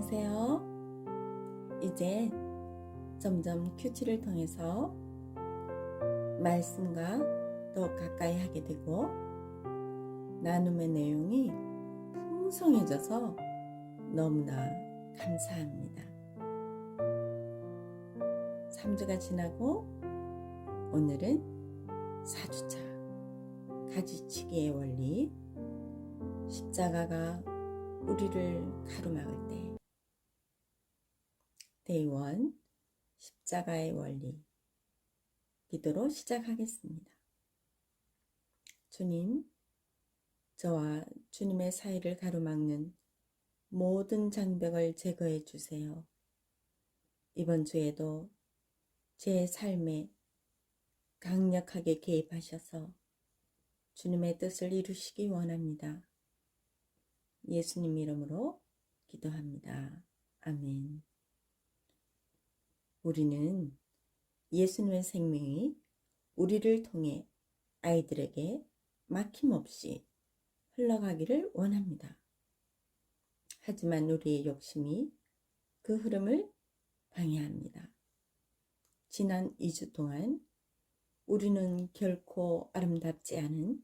안녕하세요. 이제 점점 큐티를 통해서 말씀과 더 가까이 하게 되고 나눔의 내용이 풍성해져서 너무나 감사합니다. 3주가 지나고 오늘은 4주차 가지치기의 원리, 십자가가 우리를 가로막을 때 데이 1 십자가의 원리 기도로 시작하겠습니다. 주님, 저와 주님의 사이를 가로막는 모든 장벽을 제거해 주세요. 이번 주에도 제 삶에 강력하게 개입하셔서 주님의 뜻을 이루시기 원합니다. 예수님 이름으로 기도합니다. 아멘. 우리는 예수님의 생명이 우리를 통해 아이들에게 막힘없이 흘러가기를 원합니다. 하지만 우리의 욕심이 그 흐름을 방해합니다. 지난 2주 동안 우리는 결코 아름답지 않은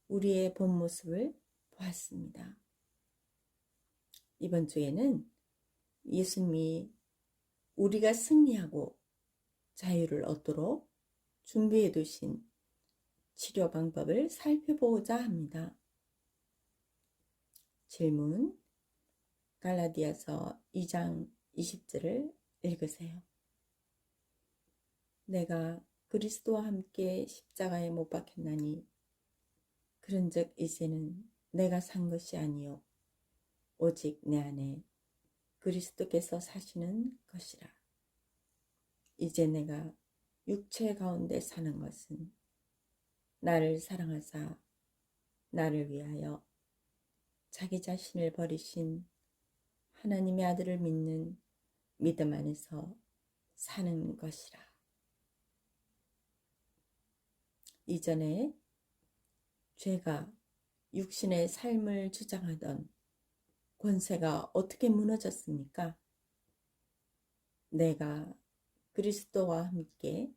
우리의 본 모습을 보았습니다. 이번 주에는 예수님이 우리가 승리하고 자유를 얻도록 준비해 두신 치료 방법을 살펴보고자 합니다. 질문, 갈라디아서 2장 20절을 읽으세요. 내가 그리스도와 함께 십자가에 못 박혔나니 그런즉 이제는 내가 산 것이 아니요 오직 내 안에 그리스도께서 사시는 것이라. 이제 내가 육체 가운데 사는 것은 나를 사랑하사 나를 위하여 자기 자신을 버리신 하나님의 아들을 믿는 믿음 안에서 사는 것이라. 이전에 죄가 육신의 삶을 주장하던 권세가 어떻게 무너졌습니까? 내가 그리스도와 함께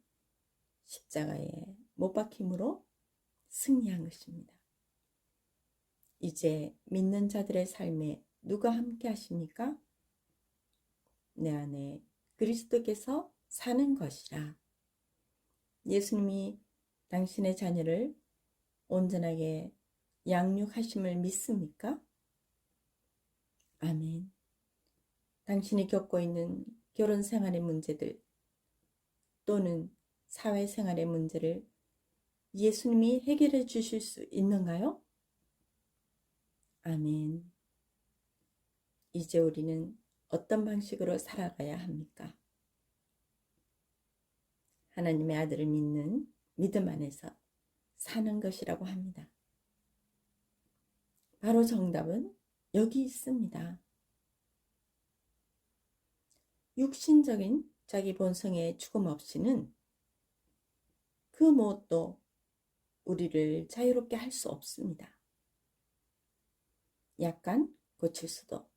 십자가에 못 박힘으로 승리한 것입니다. 이제 믿는 자들의 삶에 누가 함께 하십니까? 내 안에 그리스도께서 사는 것이라. 예수님이 당신의 자녀를 온전하게 양육하심을 믿습니까? 아멘. 당신이 겪고 있는 결혼 생활의 문제들 또는 사회생활의 문제를 예수님이 해결해 주실 수 있는가요? 아멘. 이제 우리는 어떤 방식으로 살아가야 합니까? 하나님의 아들을 믿는 믿음 안에서 사는 것이라고 합니다. 바로 정답은 여기 있습니다. 육신적인 자기 본성의 죽음 없이는 그 무엇도 우리를 자유롭게 할 수 없습니다. 약간 고칠 수도,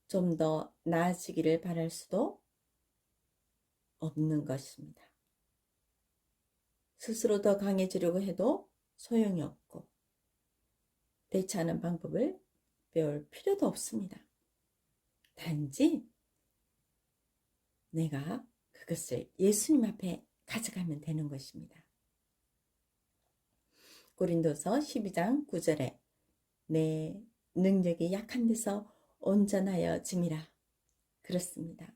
좀 더 나아지기를 바랄 수도 없는 것입니다. 스스로 더 강해지려고 해도 소용이 없고 대처하는 방법을 배울 필요도 없습니다. 단지 내가 그것을 예수님 앞에 가져가면 되는 것입니다. 고린도서 12장 9절에 내 능력이 약한 데서 온전하여 짐이라. 그렇습니다.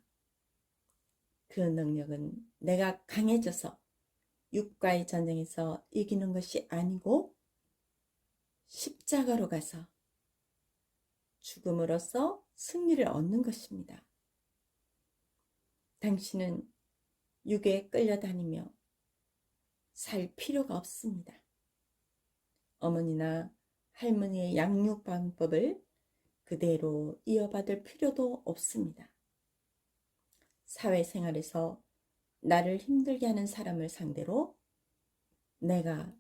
그 능력은 내가 강해져서 육과의 전쟁에서 이기는 것이 아니고 십자가로 가서 죽음으로써 승리를 얻는 것입니다. 당신은 육에 끌려다니며 살 필요가 없습니다. 어머니나 할머니의 양육 방법을 그대로 이어받을 필요도 없습니다. 사회생활에서 나를 힘들게 하는 사람을 상대로 내가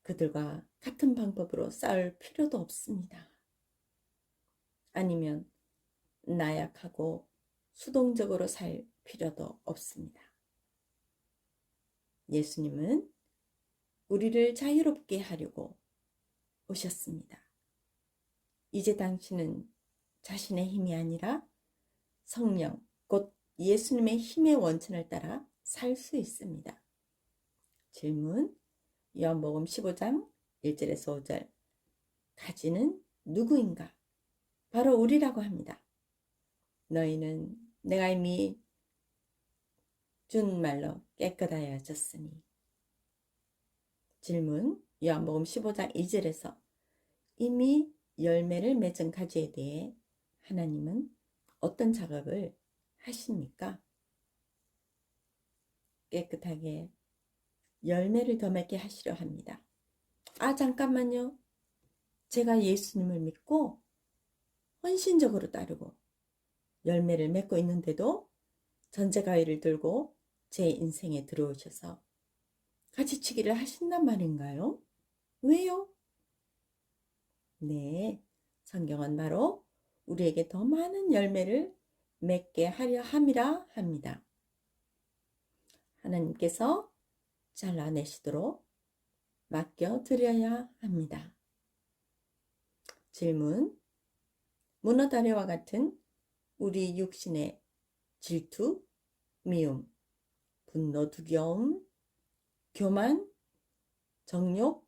그들과 같은 방법으로 싸울 필요도 없습니다. 아니면 나약하고 수동적으로 살 필요도 없습니다. 예수님은 우리를 자유롭게 하려고 오셨습니다. 이제 당신은 자신의 힘이 아니라 성령, 곧 예수님의 힘의 원천을 따라 살 수 있습니다. 질문, 요한복음 15장 1절에서 5절. 가지는 누구인가? 바로 우리라고 합니다. 너희는 내가 이미 준 말로 깨끗하여졌으니. 질문, 요한복음 15장 2절에서 이미 열매를 맺은 가지에 대해 하나님은 어떤 작업을 하십니까? 깨끗하게 열매를 더 맺게 하시려 합니다. 아, 잠깐만요. 제가 예수님을 믿고 헌신적으로 따르고 열매를 맺고 있는데도 전제가위를 들고 제 인생에 들어오셔서 가지치기를 하신단 말인가요? 왜요? 네, 성경은 바로 우리에게 더 많은 열매를 맺게 하려 함이라 합니다. 하나님께서 잘라내시도록 맡겨드려야 합니다. 질문, 문어다리와 같은 우리 육신의 질투, 미움, 분노, 두려움, 교만, 정욕,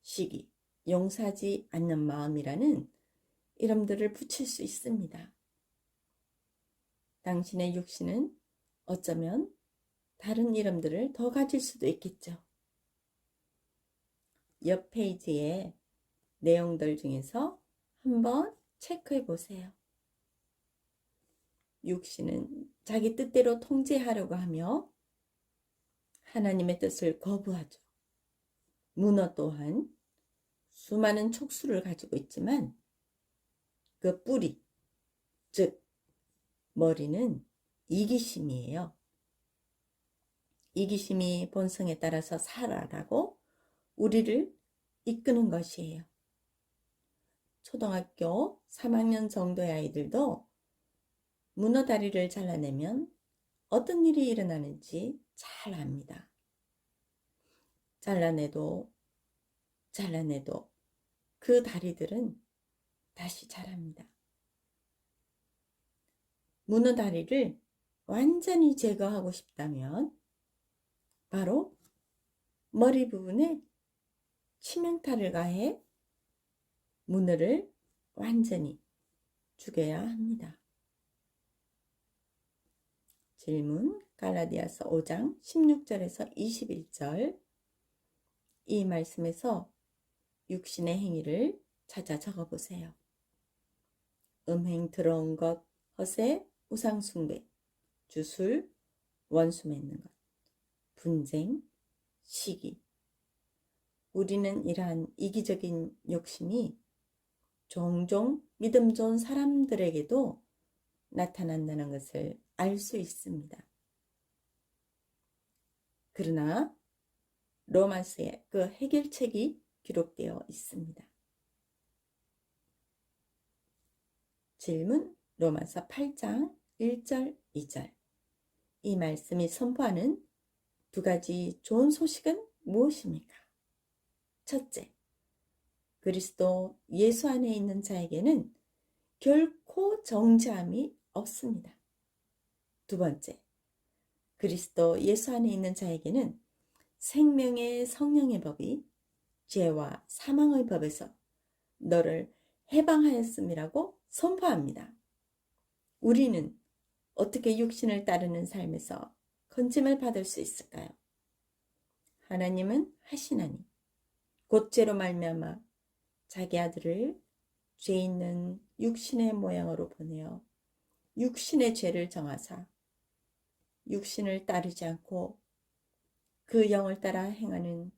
시기, 용서하지 않는 마음이라는 이름들을 붙일 수 있습니다. 당신의 육신은 어쩌면 다른 이름들을 더 가질 수도 있겠죠. 옆 페이지의 내용들 중에서 한번 체크해 보세요. 육신은 자기 뜻대로 통제하려고 하며 하나님의 뜻을 거부하죠. 문어 또한 수많은 촉수를 가지고 있지만 그 뿌리, 즉 머리는 이기심이에요. 이기심이 본성에 따라서 살아라고 우리를 이끄는 것이에요. 초등학교 3학년 정도의 아이들도 문어 다리를 잘라내면 어떤 일이 일어나는지 잘 압니다. 잘라내도 그 다리들은 다시 자랍니다. 문어 다리를 완전히 제거하고 싶다면 바로 머리 부분에 치명타를 가해 문어를 완전히 죽여야 합니다. 질문, 갈라디아서 5장 16절에서 21절. 이 말씀에서 육신의 행위를 찾아 적어보세요. 음행, 더러운 것, 허세, 우상숭배, 주술, 원수 맺는 것, 분쟁, 시기. 우리는 이러한 이기적인 욕심이 종종 믿음 좋은 사람들에게도 나타난다는 것을 알 수 있습니다. 그러나 로마서에 그 해결책이 기록되어 있습니다. 질문, 로마서 8장 1절 2절. 이 말씀이 선포하는 두 가지 좋은 소식은 무엇입니까? 첫째, 그리스도 예수 안에 있는 자에게는 결코 정죄함이 없습니다. 두 번째, 그리스도 예수 안에 있는 자에게는 생명의 성령의 법이 죄와 사망의 법에서 너를 해방하였음이라고 선포합니다. 우리는 어떻게 육신을 따르는 삶에서 건짐을 받을 수 있을까요? 하나님은 하시나니 곧 죄로 말미암아 자기 아들을 죄 있는 육신의 모양으로 보내어 육신의 죄를 정하사 육신을 따르지 않고 그 영을 따라 행하는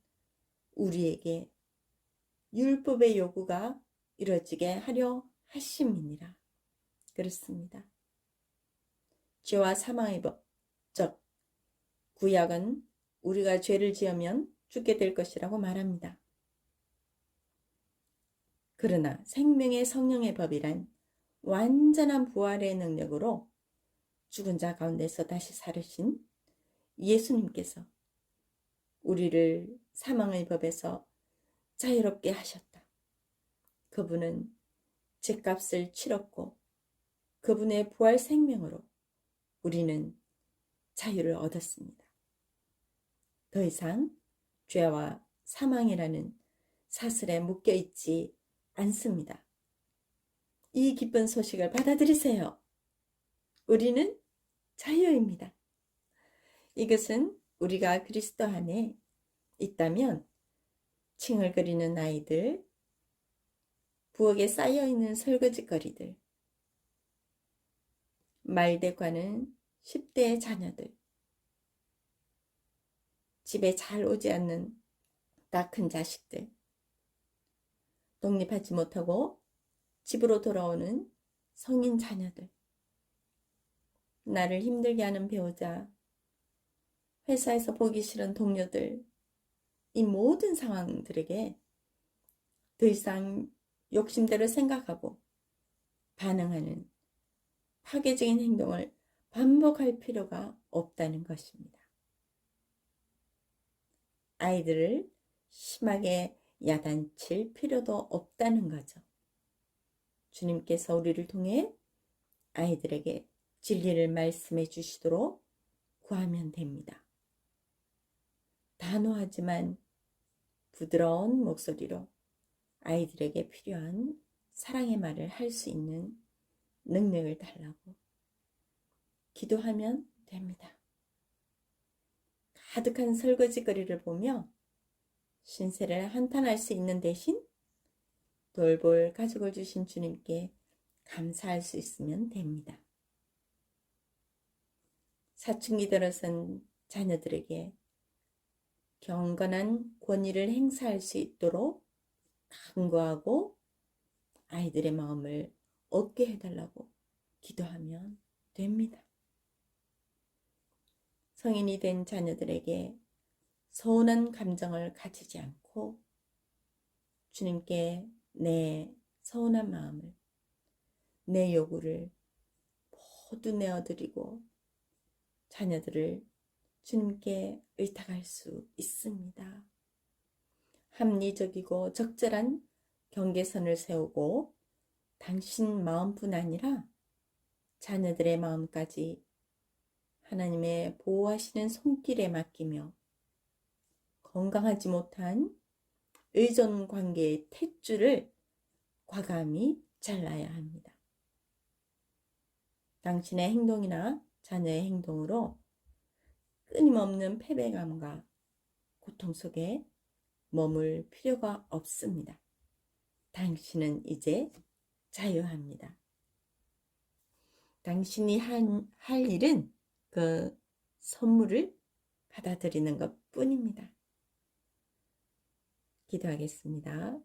우리에게 율법의 요구가 이루어지게 하려 하심이니라. 그렇습니다. 죄와 사망의 법, 즉 구약은 우리가 죄를 지으면 죽게 될 것이라고 말합니다. 그러나 생명의 성령의 법이란 완전한 부활의 능력으로 죽은 자 가운데서 다시 살으신 예수님께서 우리를 사망의 법에서 자유롭게 하셨다. 그분은 죄값을 치렀고 그분의 부활 생명으로 우리는 자유를 얻었습니다. 더 이상 죄와 사망이라는 사슬에 묶여 있지 않습니다. 이 기쁜 소식을 받아들이세요. 우리는 자유입니다. 이것은 우리가 그리스도 안에 있다면 칭얼거리는 아이들, 부엌에 쌓여있는 설거지거리들, 말대과는 10대의 자녀들, 집에 잘 오지 않는 다 큰 자식들, 독립하지 못하고 집으로 돌아오는 성인 자녀들, 나를 힘들게 하는 배우자, 회사에서 보기 싫은 동료들, 이 모든 상황들에게 더 이상 욕심대로 생각하고 반응하는 파괴적인 행동을 반복할 필요가 없다는 것입니다. 아이들을 심하게 야단칠 필요도 없다는 거죠. 주님께서 우리를 통해 아이들에게 진리를 말씀해 주시도록 구하면 됩니다. 단호하지만 부드러운 목소리로 아이들에게 필요한 사랑의 말을 할 수 있는 능력을 달라고 기도하면 됩니다. 가득한 설거지거리를 보며 신세를 한탄할 수 있는 대신 돌볼 가족을 주신 주님께 감사할 수 있으면 됩니다. 사춘기 들어선 자녀들에게 경건한 권위를 행사할 수 있도록 강구하고 아이들의 마음을 얻게 해달라고 기도하면 됩니다. 성인이 된 자녀들에게 서운한 감정을 가지지 않고 주님께 내 서운한 마음을, 내 요구를 모두 내어드리고 자녀들을 주님께 의탁할 수 있습니다. 합리적이고 적절한 경계선을 세우고 당신 마음뿐 아니라 자녀들의 마음까지 하나님의 보호하시는 손길에 맡기며 건강하지 못한 의존 관계의 탯줄을 과감히 잘라야 합니다. 당신의 행동이나 자녀의 행동으로 끊임없는 패배감과 고통 속에 머물 필요가 없습니다. 당신은 이제 자유합니다. 당신이 할 일은 그 선물을 받아들이는 것 뿐입니다. 기도하겠습니다.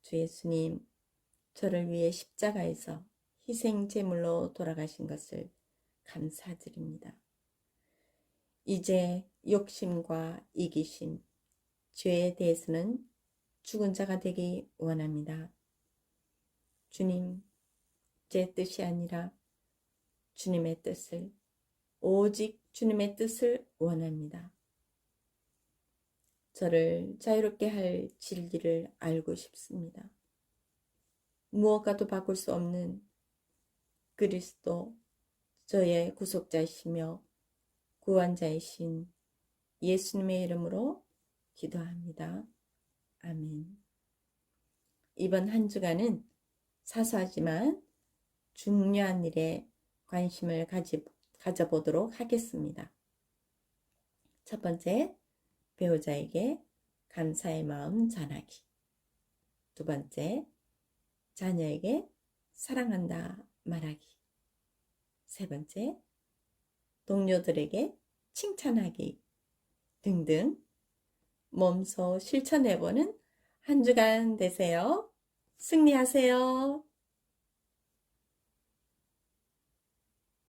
주 예수님, 저를 위해 십자가에서 희생 제물로 돌아가신 것을 감사드립니다. 이제 욕심과 이기심, 죄에 대해서는 죽은 자가 되기 원합니다. 주님, 제 뜻이 아니라 주님의 뜻을, 오직 주님의 뜻을 원합니다. 저를 자유롭게 할 진리를 알고 싶습니다. 무엇과도 바꿀 수 없는 그리스도, 저의 구속자이시며 구원자이신 예수님의 이름으로 기도합니다. 아멘. 이번 한 주간은 사소하지만 중요한 일에 관심을 가져보도록 하겠습니다. 첫 번째, 배우자에게 감사의 마음 전하기. 두 번째, 자녀에게 사랑한다 말하기. 세 번째, 동료들에게 칭찬하기 등등 몸소 실천해보는 한 주간 되세요. 승리하세요.